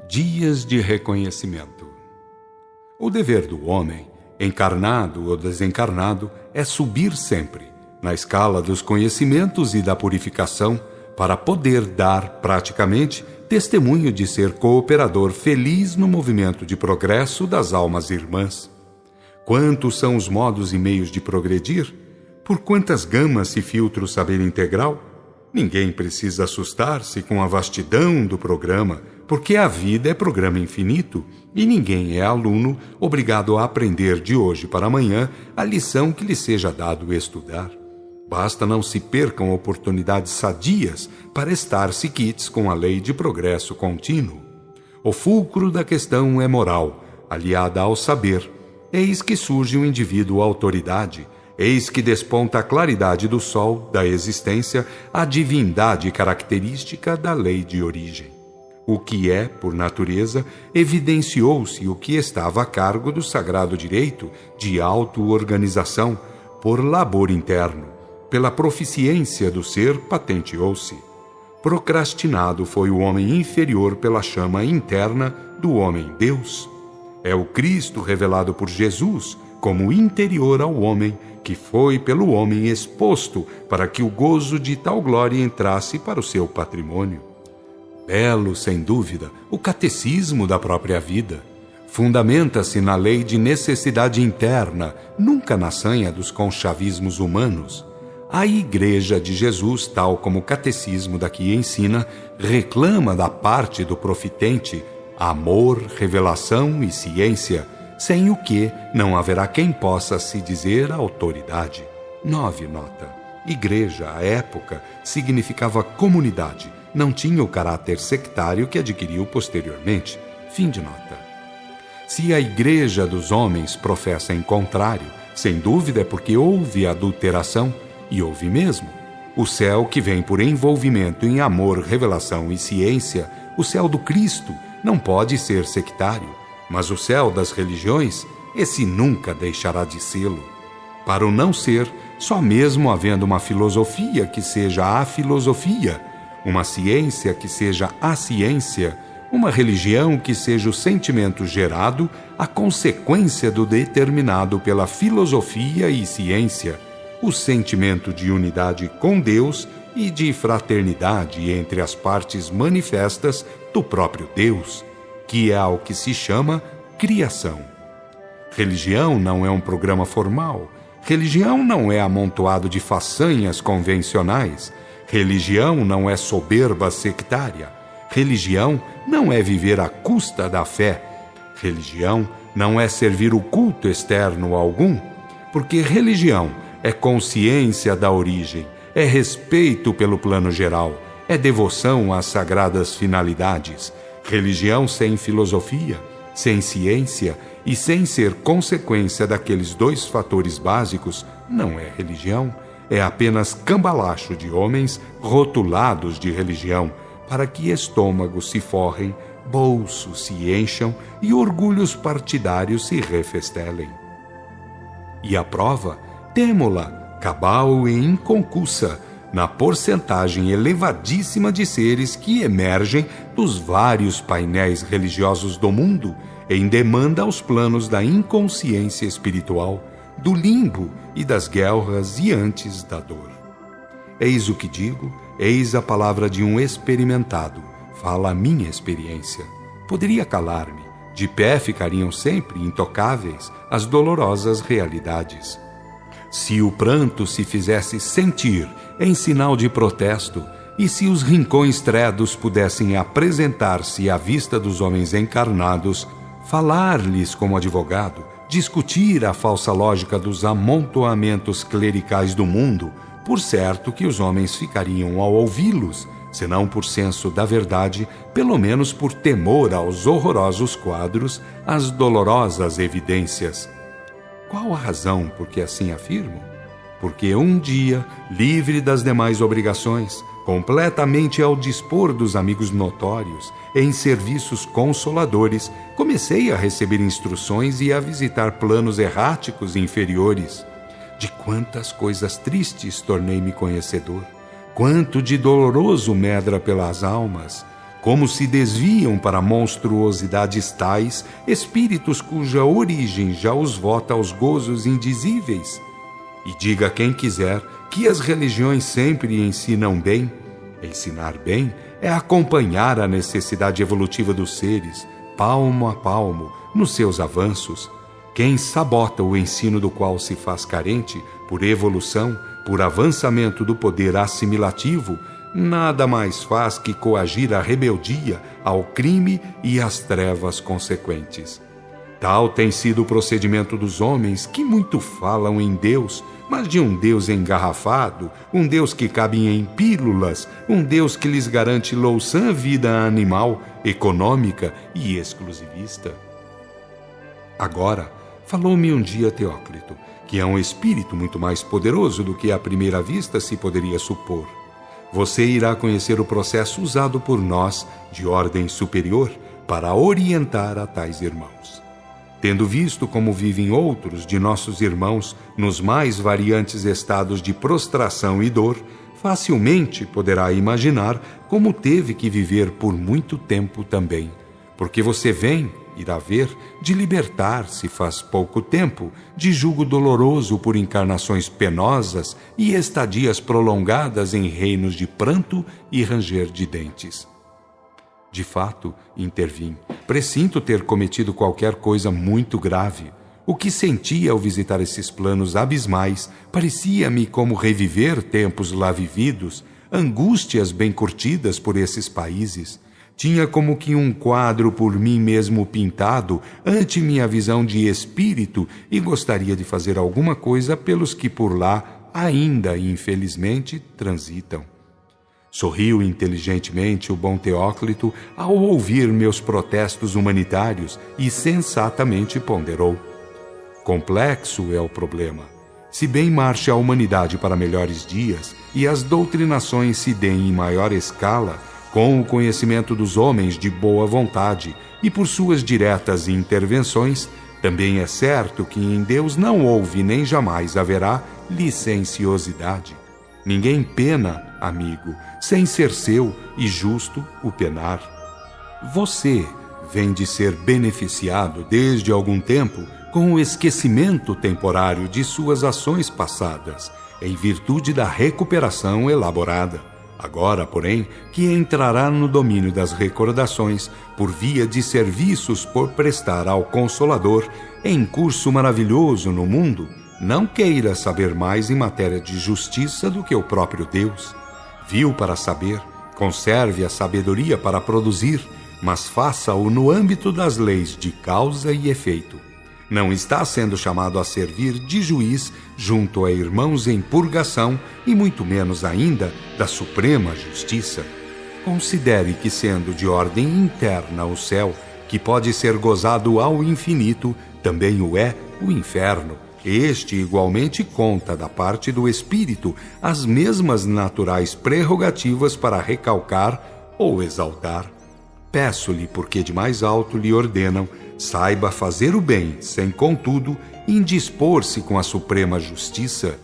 Dias de reconhecimento. O dever do homem, encarnado ou desencarnado, é subir sempre, na escala dos conhecimentos e da purificação, para poder dar, praticamente, testemunho de ser cooperador feliz no movimento de progresso das almas irmãs. Quantos são os modos e meios de progredir? Por quantas gamas se filtra o saber integral? Ninguém precisa assustar-se com a vastidão do programa, porque a vida é programa infinito e ninguém é aluno obrigado a aprender de hoje para amanhã a lição que lhe seja dado estudar. Basta não se percam oportunidades sadias para estar-se quites com a lei de progresso contínuo. O fulcro da questão é moral, aliada ao saber. Eis que surge o indivíduo autoridade. Eis que desponta a claridade do sol, da existência, a divindade característica da lei de origem. O que é, por natureza, evidenciou-se o que estava a cargo do sagrado direito de auto-organização, por labor interno, pela proficiência do ser patenteou-se. Procrastinado foi o homem inferior pela chama interna do homem-Deus. É o Cristo revelado por Jesus como interior ao homem, que foi pelo homem exposto para que o gozo de tal glória entrasse para o seu patrimônio. Belo, sem dúvida, o catecismo da própria vida. Fundamenta-se na lei de necessidade interna, nunca na sanha dos conchavismos humanos. A Igreja de Jesus, tal como o catecismo daqui ensina, reclama da parte do profitente amor, revelação e ciência, sem o que não haverá quem possa se dizer autoridade. 9 nota. Igreja, à época, significava comunidade, não tinha o caráter sectário que adquiriu posteriormente. Fim de nota. Se a Igreja dos homens professa em contrário, sem dúvida é porque houve adulteração, e houve mesmo. O céu que vem por envolvimento em amor, revelação e ciência, o céu do Cristo, não pode ser sectário, mas o céu das religiões, esse nunca deixará de sê-lo. Para o não ser, só mesmo havendo uma filosofia que seja a filosofia, uma ciência que seja a ciência, uma religião que seja o sentimento gerado, a consequência do determinado pela filosofia e ciência, o sentimento de unidade com Deus e de fraternidade entre as partes manifestas do próprio Deus, que é ao que se chama criação. Religião não é um programa formal. Religião não é amontoado de façanhas convencionais. Religião não é soberba sectária. Religião não é viver à custa da fé. Religião não é servir o culto externo algum, porque religião é consciência da origem, é respeito pelo plano geral, é devoção às sagradas finalidades. Religião sem filosofia, sem ciência e sem ser consequência daqueles 2 fatores básicos não é religião, é apenas cambalacho de homens rotulados de religião, para que estômagos se forrem, bolsos se encham e orgulhos partidários se refestelem. E a prova, temo-la, cabal e inconcussa, na porcentagem elevadíssima de seres que emergem dos vários painéis religiosos do mundo em demanda aos planos da inconsciência espiritual, do limbo e das guerras e antes da dor. Eis o que digo, eis a palavra de um experimentado, fala a minha experiência. Poderia calar-me, de pé ficariam sempre intocáveis as dolorosas realidades. Se o pranto se fizesse sentir em sinal de protesto, e se os rincões tredos pudessem apresentar-se à vista dos homens encarnados, falar-lhes como advogado, discutir a falsa lógica dos amontoamentos clericais do mundo, por certo que os homens ficariam ao ouvi-los, senão por senso da verdade, pelo menos por temor aos horrorosos quadros, às dolorosas evidências. Qual a razão por que assim afirmo? Porque um dia, livre das demais obrigações, completamente ao dispor dos amigos notórios, em serviços consoladores, comecei a receber instruções e a visitar planos erráticos inferiores. De quantas coisas tristes tornei-me conhecedor, quanto de doloroso medra pelas almas, como se desviam para monstruosidades tais espíritos cuja origem já os vota aos gozos indizíveis. E diga quem quiser que as religiões sempre ensinam bem. Ensinar bem é acompanhar a necessidade evolutiva dos seres, palmo a palmo, nos seus avanços. Quem sabota o ensino do qual se faz carente, por evolução, por avançamento do poder assimilativo, nada mais faz que coagir a rebeldia ao crime e às trevas consequentes. Tal tem sido o procedimento dos homens que muito falam em Deus, mas de um Deus engarrafado, um Deus que cabe em pílulas, um Deus que lhes garante louçã vida animal, econômica e exclusivista. Agora, falou-me um dia Teócrito, que é um espírito muito mais poderoso do que à primeira vista se poderia supor. Você irá conhecer o processo usado por nós, de ordem superior, para orientar a tais irmãos. Tendo visto como vivem outros de nossos irmãos nos mais variantes estados de prostração e dor, facilmente poderá imaginar como teve que viver por muito tempo também, porque você vem, irá ver, de libertar-se faz pouco tempo de jugo doloroso por encarnações penosas e estadias prolongadas em reinos de pranto e ranger de dentes. De fato, intervim, presinto ter cometido qualquer coisa muito grave. O que senti ao visitar esses planos abismais parecia-me como reviver tempos lá vividos, angústias bem curtidas por esses países. Tinha como que um quadro por mim mesmo pintado ante minha visão de espírito e gostaria de fazer alguma coisa pelos que por lá ainda, infelizmente, transitam. Sorriu inteligentemente o bom Teócrito ao ouvir meus protestos humanitários e sensatamente ponderou. Complexo é o problema. Se bem marche a humanidade para melhores dias e as doutrinações se deem em maior escala, com o conhecimento dos homens de boa vontade e por suas diretas intervenções, também é certo que em Deus não houve nem jamais haverá licenciosidade. Ninguém pena, amigo, sem ser seu e justo o penar. Você vem de ser beneficiado desde algum tempo com o esquecimento temporário de suas ações passadas, em virtude da recuperação elaborada. Agora, porém, que entrará no domínio das recordações por via de serviços por prestar ao Consolador em curso maravilhoso no mundo, não queira saber mais em matéria de justiça do que o próprio Deus. Viu para saber, conserve a sabedoria para produzir, mas faça-o no âmbito das leis de causa e efeito. Não está sendo chamado a servir de juiz junto a irmãos em purgação e muito menos ainda da suprema justiça. Considere que, sendo de ordem interna o céu, que pode ser gozado ao infinito, também o é o inferno. Este igualmente conta da parte do espírito as mesmas naturais prerrogativas para recalcar ou exaltar. Peço-lhe, porque de mais alto lhe ordenam, saiba fazer o bem, sem, contudo, indispor-se com a suprema justiça.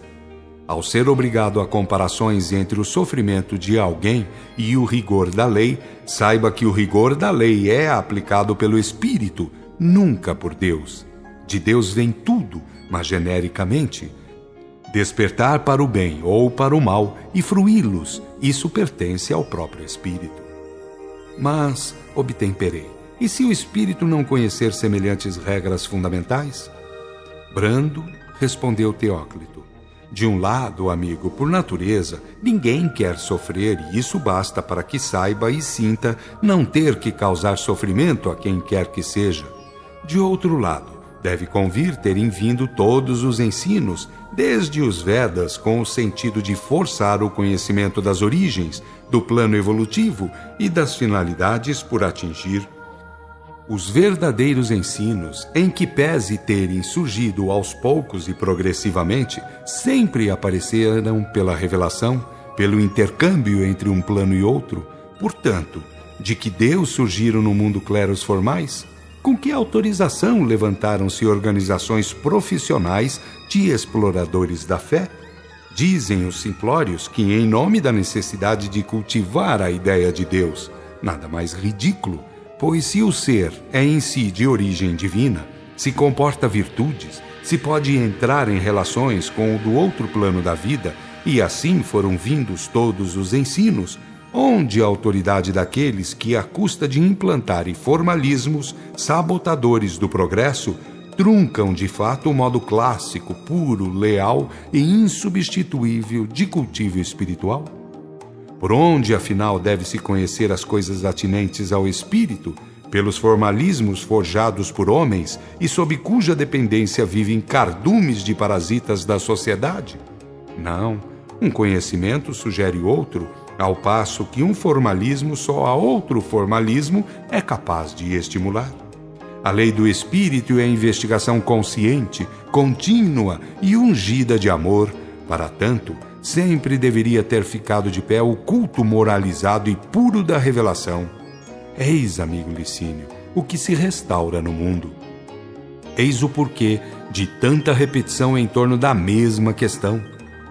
Ao ser obrigado a comparações entre o sofrimento de alguém e o rigor da lei, saiba que o rigor da lei é aplicado pelo Espírito, nunca por Deus. De Deus vem tudo, mas genericamente. Despertar para o bem ou para o mal e fruí-los, isso pertence ao próprio Espírito. Mas, obtemperei, e se o Espírito não conhecer semelhantes regras fundamentais? Brando, respondeu Teócrito. De um lado, amigo, por natureza, ninguém quer sofrer e isso basta para que saiba e sinta não ter que causar sofrimento a quem quer que seja. De outro lado, deve convir terem vindo todos os ensinos, desde os Vedas, com o sentido de forçar o conhecimento das origens, do plano evolutivo e das finalidades por atingir. Os verdadeiros ensinos, em que pese terem surgido aos poucos e progressivamente, sempre apareceram pela revelação, pelo intercâmbio entre um plano e outro. Portanto, de que Deus surgiram no mundo cleros formais? Com que autorização levantaram-se organizações profissionais de exploradores da fé? Dizem os simplórios que, em nome da necessidade de cultivar a ideia de Deus, nada mais ridículo, pois se o ser é em si de origem divina, se comporta virtudes, se pode entrar em relações com o do outro plano da vida, e assim foram vindos todos os ensinos, onde a autoridade daqueles que, à custa de implantarem formalismos sabotadores do progresso, truncam de fato o modo clássico, puro, leal e insubstituível de cultivo espiritual? Por onde, afinal, deve-se conhecer as coisas atinentes ao espírito, pelos formalismos forjados por homens e sob cuja dependência vivem cardumes de parasitas da sociedade? Não, um conhecimento sugere outro, ao passo que um formalismo só a outro formalismo é capaz de estimular. A lei do espírito é a investigação consciente, contínua e ungida de amor. Para tanto, sempre deveria ter ficado de pé o culto moralizado e puro da revelação. Eis, amigo Licínio, o que se restaura no mundo. Eis o porquê de tanta repetição em torno da mesma questão.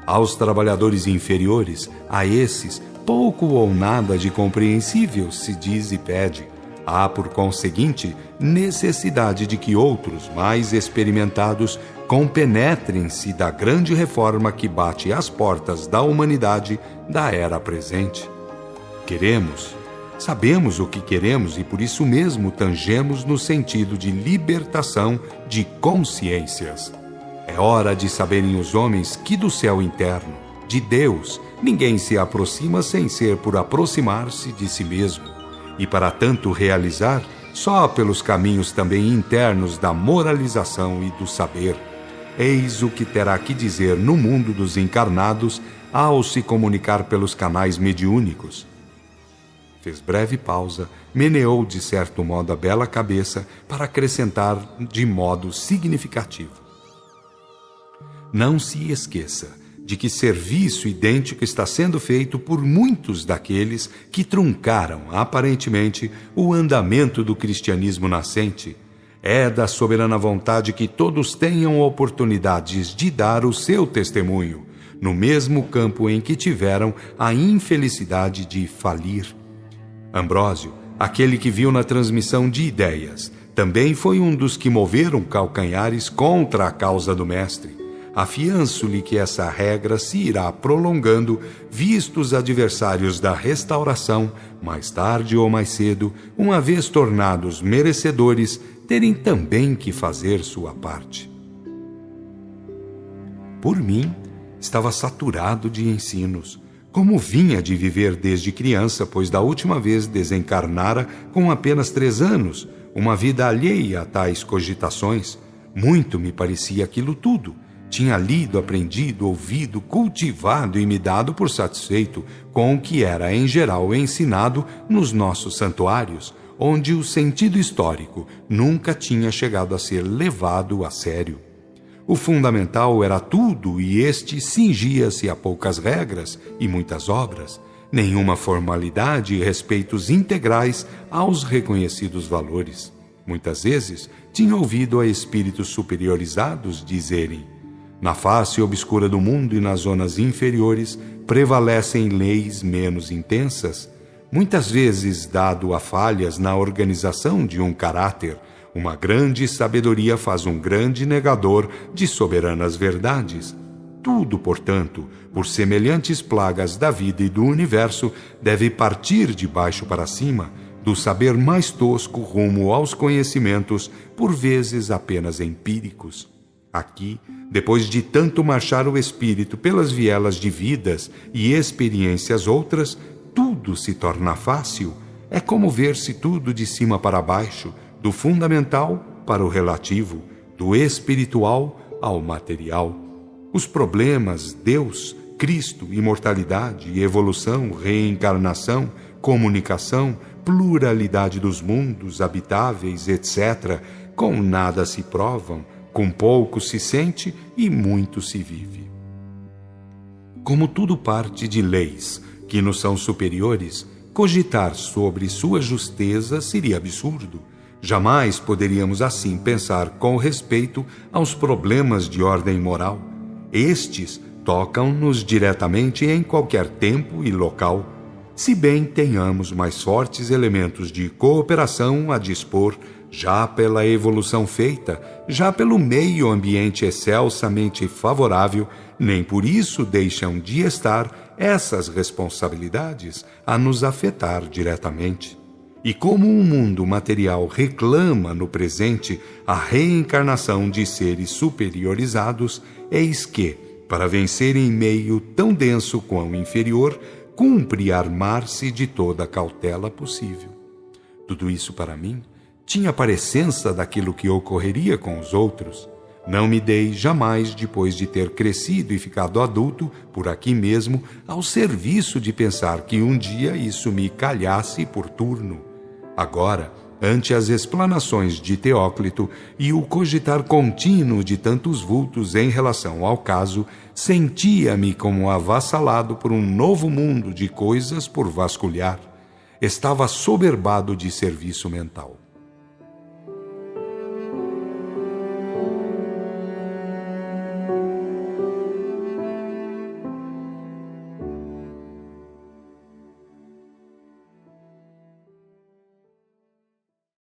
Aos trabalhadores inferiores, a esses, pouco ou nada de compreensível se diz e pede. Há, por conseguinte, necessidade de que outros, mais experimentados, compenetrem-se da grande reforma que bate às portas da humanidade da era presente. Sabemos o que queremos e por isso mesmo tangemos no sentido de libertação de consciências. É hora de saberem os homens que do céu interno, de Deus, ninguém se aproxima sem ser por aproximar-se de si mesmo. E para tanto realizar, só pelos caminhos também internos da moralização e do saber. Eis o que terá que dizer no mundo dos encarnados ao se comunicar pelos canais mediúnicos. Fez breve pausa, meneou de certo modo a bela cabeça para acrescentar de modo significativo. Não se esqueça de que serviço idêntico está sendo feito por muitos daqueles que truncaram, aparentemente, o andamento do cristianismo nascente. É da soberana vontade que todos tenham oportunidades de dar o seu testemunho, no mesmo campo em que tiveram a infelicidade de falir. Ambrósio, aquele que viu na transmissão de ideias, também foi um dos que moveram calcanhares contra a causa do mestre. Afianço-lhe que essa regra se irá prolongando, vistos os adversários da restauração, mais tarde ou mais cedo, uma vez tornados merecedores, terem também que fazer sua parte. Por mim, estava saturado de ensinos, como vinha de viver desde criança, pois da última vez desencarnara com apenas 3 anos, uma vida alheia a tais cogitações. Muito me parecia aquilo tudo. Tinha lido, aprendido, ouvido, cultivado e me dado por satisfeito com o que era em geral ensinado nos nossos santuários, onde o sentido histórico nunca tinha chegado a ser levado a sério. O fundamental era tudo e este cingia-se a poucas regras e muitas obras, nenhuma formalidade e respeitos integrais aos reconhecidos valores. Muitas vezes tinha ouvido a espíritos superiorizados dizerem: na face obscura do mundo e nas zonas inferiores prevalecem leis menos intensas. Muitas vezes, dado a falhas na organização de um caráter, uma grande sabedoria faz um grande negador de soberanas verdades. Tudo, portanto, por semelhantes plagas da vida e do universo, deve partir de baixo para cima, do saber mais tosco rumo aos conhecimentos, por vezes apenas empíricos. Aqui, depois de tanto marchar o espírito pelas vielas de vidas e experiências outras, tudo se torna fácil. É como ver-se tudo de cima para baixo, do fundamental para o relativo, do espiritual ao material. Os problemas, Deus, Cristo, imortalidade, evolução, reencarnação, comunicação, pluralidade dos mundos habitáveis, etc., com nada se provam, com pouco se sente e muito se vive. Como tudo parte de leis que nos são superiores, cogitar sobre sua justeza seria absurdo. Jamais poderíamos assim pensar com respeito aos problemas de ordem moral. Estes tocam-nos diretamente em qualquer tempo e local. se bem tenhamos mais fortes elementos de cooperação a dispor, já pela evolução feita, já pelo meio ambiente excelsamente favorável, nem por isso deixam de estar essas responsabilidades a nos afetar diretamente. E como o mundo material reclama no presente a reencarnação de seres superiorizados, eis que, para vencer em meio tão denso quão inferior, cumpre armar-se de toda a cautela possível. Tudo isso, para mim, tinha parecença daquilo que ocorreria com os outros. Não me dei jamais, depois de ter crescido e ficado adulto, por aqui mesmo, ao serviço de pensar que um dia isso me calhasse por turno. Agora, ante as explanações de Teócrito e o cogitar contínuo de tantos vultos em relação ao caso, sentia-me como avassalado por um novo mundo de coisas por vasculhar. Estava assoberbado de serviço mental.